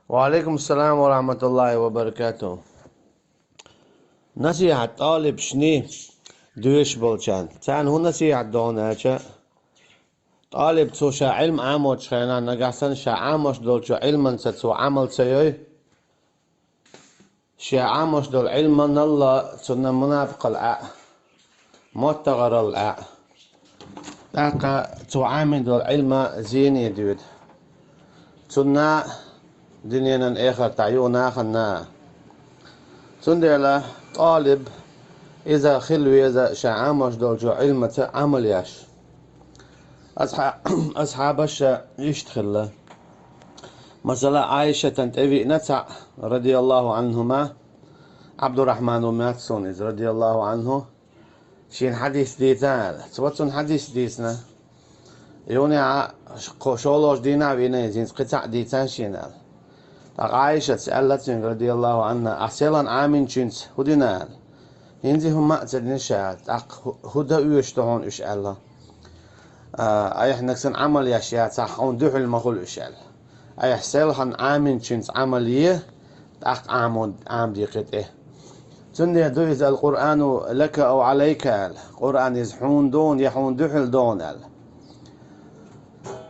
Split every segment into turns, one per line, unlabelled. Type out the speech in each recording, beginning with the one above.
وعليكم السلام ورحمة الله وبركاته. نصيحة طالب شني دويش بولشان تان هو نصيحة دوناچا طالب تو شا علم عاموش خينا نقاسن شا عاموش دول شو علما ستو عمل سيوي شا عاموش دول علما الله سنة منافق الع متغر الع تاقا تو عامل دول علما زين يدود سنة دنيانا اخر تعيونا خنا سندلا طالب إذا خلو إذا شعامش دول جو علمة عمل ياش أصحاب الشا يشتخل مثلا عائشة تنتبه نتع رضي الله عنهما عبد الرحمن وماتسونيز رضي الله عنه شين حديث ديتان توتون حديث ديسنا يوني شولوش دينا بينا زين قطع ديتان شينال عائشة سألت رضي الله عنها أحسن عامين شنس هدينال هنزي هم أتدين شاعت هدا يشتهون إش الله أيح نكسن عمل ياشيات صحون دوح المخول إش الله أيح سيلحن عامين شنس عملية عام ديقت تندي دو إذا القرآن لك أو عليك القرآن يزحون دون يحون دوحل دون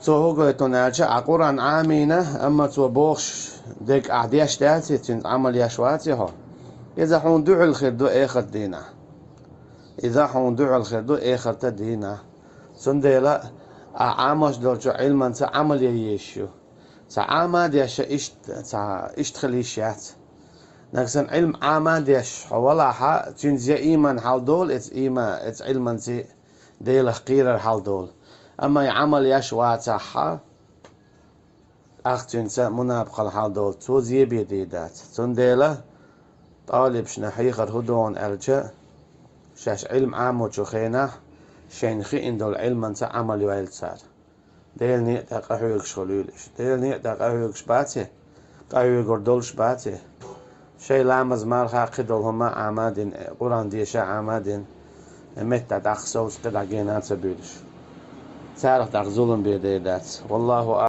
تو هو قلتون القرآن عامينة أما تو بوخش ديك أعديش تاتي تنت عمل ياشواتي هو إذا حون دعو الخير دو إيخر دينا إذا حون دعو الخير دو إيخر تدينا سنديلا عامش دول جو علما عمل يشيو عامد يش اشتخليشيات نكسن علم عامد يش ولا حا تنزي إيمان حال دول إتس إيمان إتس علما زي ديلا خير حال دول أما يعمل يشوات حا أختنسا منافق الحال دول تو زي بيديدات سنديلا طالب شنا حيخر هدون أرجع شاش علم عام وشخينا شين خي إن دول علم أنت عمل وعيل صار ديل نيت قهوة شغلولش ديل نيت قهوة شباتي قهوة قردول شباتي شيء لامز مال خاقي دول هما عمادين قران ديشا عمادين متى دخسوس قد عجينات سبيلش تعرف دخزولن بيديدات والله